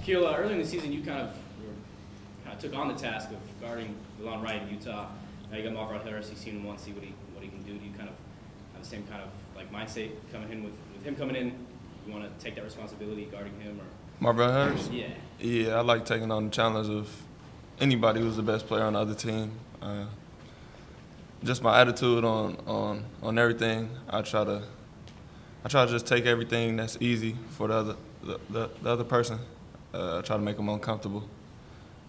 Aqeel, early in the season, you kind of took on the task of guarding the long right in Utah. Now you got Marvell Harris. You've seen him once, see what he can do. Do you kind of have the same kind of like mindset coming in with him coming in? You want to take that responsibility guarding him, or Marvell Harris? Yeah. Yeah, I like taking on the challenge of anybody who's the best player on the other team. Just my attitude on everything. I try to just take everything that's easy for the other person. I try to make them uncomfortable.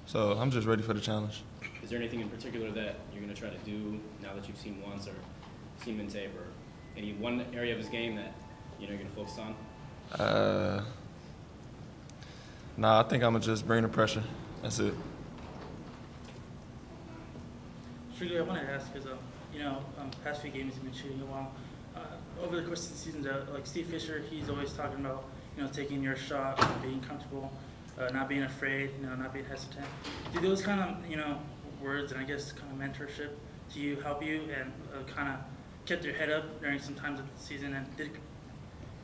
So I'm just ready for the challenge. Is there anything in particular that you're going to try to do now that you've seen once or seen him in tape, or any one area of his game that you're going to focus on? Nah, I think I'm going to just bring the pressure. That's it. Shrigley, I want to ask, because past few games you've been shooting a while. Over the course of the season, like Steve Fisher, he's always talking about taking your shot, being comfortable, not being afraid, not being hesitant. Do those kind of words and I guess kind of mentorship do you help you and kind of kept your head up during some times of the season, and did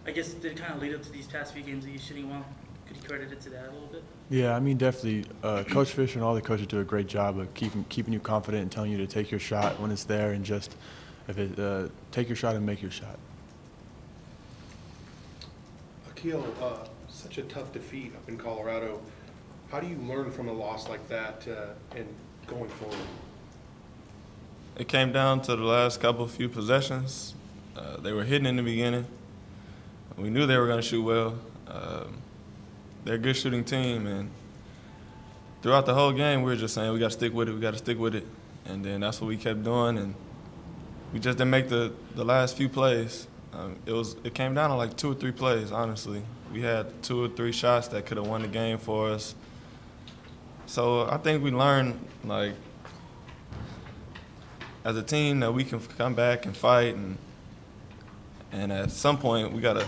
it kind of lead up to these past few games that you're shooting well? Could you credit it to that a little bit? Yeah, I mean, definitely. Coach Fisher and all the coaches do a great job of keeping you confident and telling you to take your shot when it's there, and just take your shot and make your shot. Aqeel, such a tough defeat up in Colorado. How do you learn from a loss like that and going forward? It came down to the last few possessions. They were hitting in the beginning. We knew they were going to shoot well. They're a good shooting team, and throughout the whole game, we were just saying we got to stick with it, we got to stick with it. And then that's what we kept doing, and we just didn't make the last few plays. It came down to like 2 or 3 plays, honestly. We had 2 or 3 shots that could have won the game for us. So I think we learned, like, as a team, that we can come back and fight, and at some point we gotta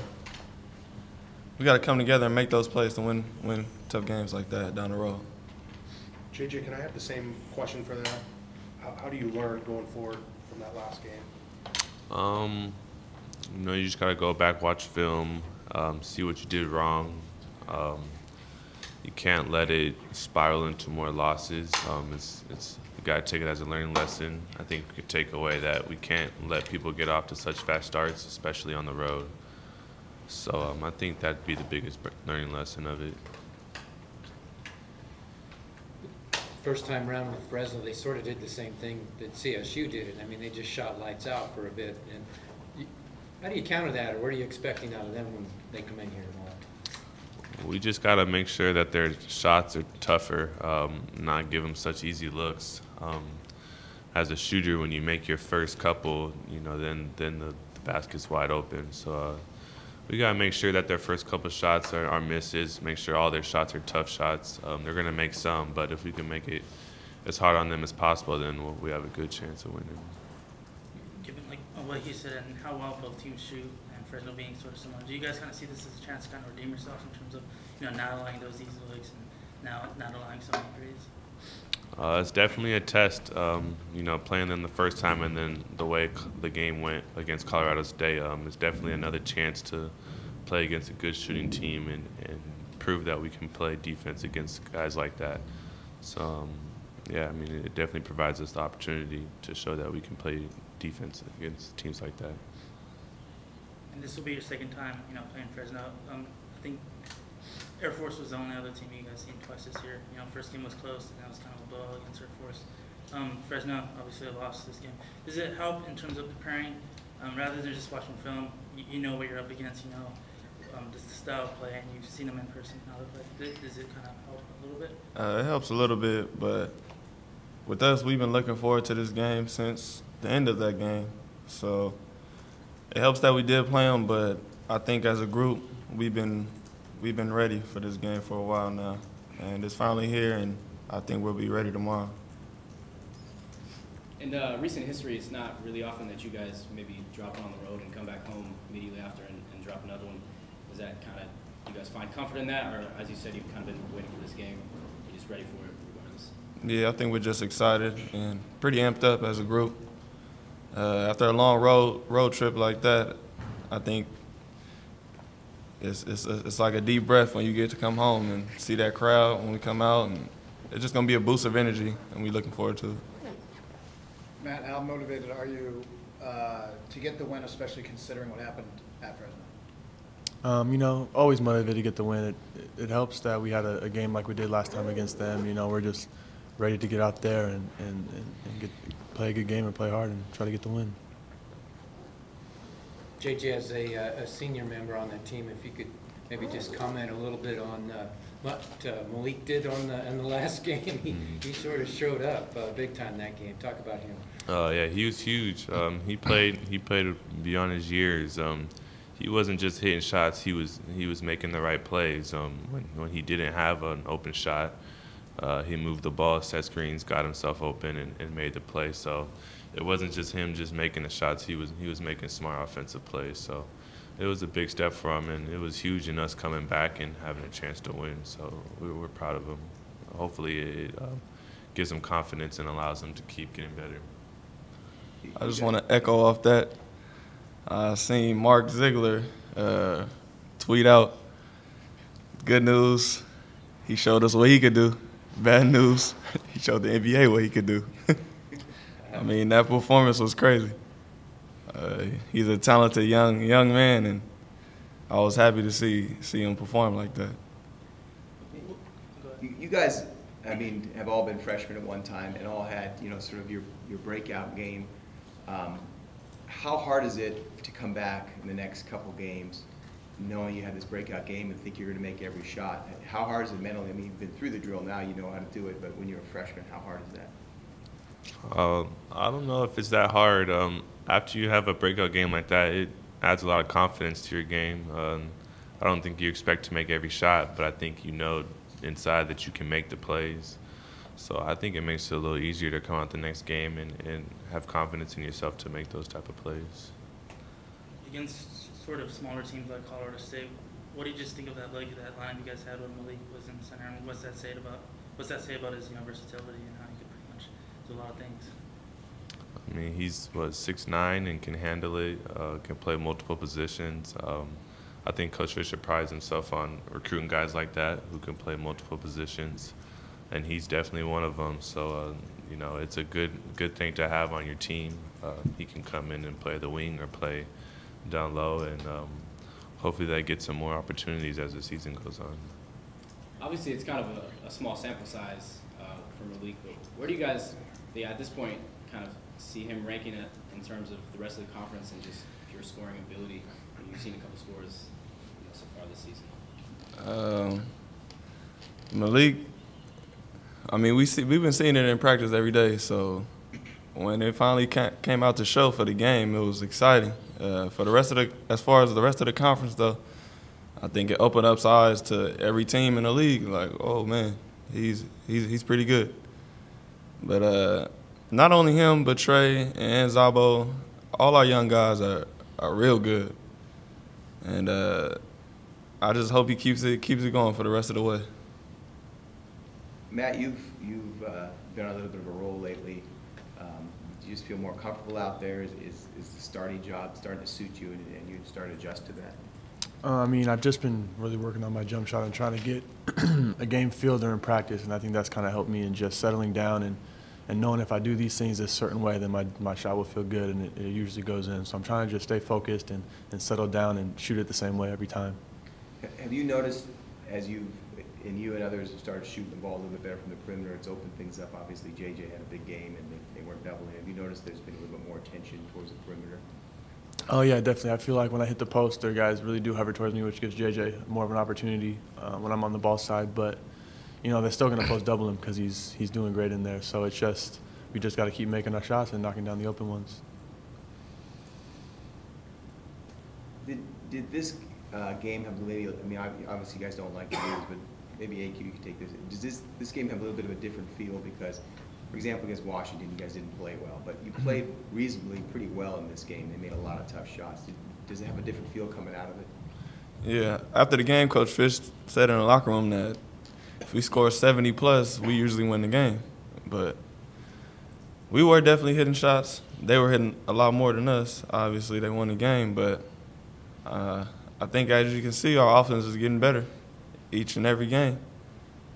come together and make those plays to win tough games like that down the road. JJ, can I have the same question for that? How do you learn going forward from that last game? You just gotta go back, watch film, see what you did wrong. You can't let it spiral into more losses. You gotta take it as a learning lesson. I think we could take away that we can't let people get off to such fast starts, especially on the road. So I think that'd be the biggest learning lesson of it. First time around with Fresno, they sort of did the same thing that CSU did. I mean, they just shot lights out for a bit. And how do you counter that, or what are you expecting out of them when they come in here tomorrow? We just got to make sure that their shots are tougher, not give them such easy looks. As a shooter, when you make your first couple, then the basket's wide open. So we got to make sure that their first couple shots are misses, make sure all their shots are tough shots. They're going to make some, but if we can make it as hard on them as possible, then we have a good chance of winning. Given what he said and how well both teams shoot, and Fresno being sort of similar, do you guys kind of see this as a chance to kind of redeem yourself in terms of not allowing those easy looks and now not allowing so many threes? It's definitely a test, playing them the first time, and then the way the game went against Colorado State. It's definitely another chance to play against a good shooting team and prove that we can play defense against guys like that. So, it definitely provides us the opportunity to show that we can play defense against teams like that. And this will be your second time, playing Fresno. I think Air Force was the only other team you guys seen twice this year. First game was close, and that was kind of a blowout against Air Force. Fresno obviously lost this game. Does it help in terms of preparing, rather than just watching film? You know what you're up against. Just the style of play, and you've seen them in person now. Does it kind of help a little bit? It helps a little bit, but with us, we've been looking forward to this game since the end of that game. So it helps that we did play them, but I think as a group, we've been ready for this game for a while now, and it's finally here, and I think we'll be ready tomorrow. In recent history, it's not really often that you guys maybe drop one on the road and come back home immediately after and drop another one. Is that kind of, you guys find comfort in that, or as you said, you've kind of been waiting for this game, you're just ready for it regardless? Yeah, I think we're just excited and pretty amped up as a group. After a long road trip like that, I think it's like a deep breath when you get to come home and see that crowd when we come out, and it's just gonna be a boost of energy, and we're looking forward to it. Matt, how motivated are you to get the win, especially considering what happened at Fresno? You know, always motivated to get the win. It helps that we had a game like we did last time against them. You know, we're just ready to get out there and play a good game and play hard and try to get the win. JJ, as a senior member on that team, if you could maybe just comment a little bit on what Malik did on the last game. He sort of showed up big time that game. Talk about him. Yeah, he was huge. He played beyond his years. He wasn't just hitting shots. He was making the right plays. When he didn't have an open shot, he moved the ball, set screens, got himself open, and made the play. So it wasn't just him just making the shots. He was making smart offensive plays. So it was a big step for him, and it was huge in us coming back and having a chance to win. So we're proud of him. Hopefully it gives him confidence and allows him to keep getting better. I just want to echo off that. I seen Mark Ziegler tweet out, good news, he showed us what he could do. Bad news, he showed the NBA what he could do. I mean, that performance was crazy. He's a talented young man, and I was happy to see him perform like that. You guys, I mean, have all been freshmen at one time and all had, you know, sort of your breakout game. How hard is it to come back in the next couple games knowing you had this breakout game and think you're going to make every shot? How hard is it mentally? I mean, you've been through the drill now, you know how to do it, but when you're a freshman, how hard is that? I don't know if it's that hard. After you have a breakout game like that, it adds a lot of confidence to your game. I don't think you expect to make every shot, but I think you know inside that you can make the plays. So I think it makes it a little easier to come out the next game and have confidence in yourself to make those type of plays. Against sort of smaller teams like Colorado State, what do you just think of that lineup you guys had when Malik was in the center? I mean, what's that say about his versatility and how he could pretty much do a lot of things? I mean, he's 6'9" and can handle it. Can play multiple positions. I think Coach Fisher prides himself on recruiting guys like that who can play multiple positions, and he's definitely one of them. So you know, it's a good thing to have on your team. He can come in and play the wing or play down low, and hopefully that gets some more opportunities as the season goes on. Obviously, it's kind of a small sample size for Malik, but where do you guys, at this point, kind of see him ranking it in terms of the rest of the conference and just pure scoring ability? You've seen a couple scores so far this season. Malik, I mean, we've been seeing it in practice every day, so when it finally came out to show for the game, it was exciting. For the rest of as far as the rest of the conference, though, I think it opened up eyes to every team in the league. Like, oh man, he's pretty good. But not only him, but Trey and Zabo, all our young guys are real good. And I just hope he keeps it going for the rest of the way. Matt, you've been on a little bit of a roll lately. Do you just feel more comfortable out there? Is the starting job starting to suit you, and you start to adjust to that? I mean, I've just been really working on my jump shot and trying to get a game feel during practice, and I think that's kind of helped me in just settling down and knowing if I do these things a certain way, then my shot will feel good, and it usually goes in. So I'm trying to just stay focused and settle down and shoot it the same way every time. Have you noticed, as you and others have started shooting the ball a little bit better from the perimeter, it's opened things up? Obviously, JJ had a big game, and they weren't doubling. Have you noticed there's been a little bit more attention towards the perimeter? Oh, yeah, definitely. I feel like when I hit the post, their guys really do hover towards me, which gives JJ more of an opportunity when I'm on the ball side. But, you know, they're still going to post double him because he's doing great in there. So it's just we just got to keep making our shots and knocking down the open ones. Did this game have maybe, I mean, obviously you guys don't like to lose, but maybe Aqeel, you could take this. Does this game have a little bit of a different feel? Because, for example, against Washington, you guys didn't play well, but you played reasonably pretty well in this game. They made a lot of tough shots. Does it have a different feel coming out of it? Yeah. After the game, Coach Fish said in the locker room that if we score 70 plus, we usually win the game. But we were definitely hitting shots. They were hitting a lot more than us. Obviously, they won the game, but I think as you can see, our offense is getting better each and every game.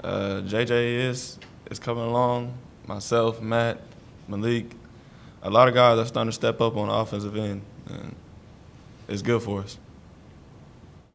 JJ is coming along. Myself, Matt, Malik, a lot of guys are starting to step up on the offensive end, and it's good for us.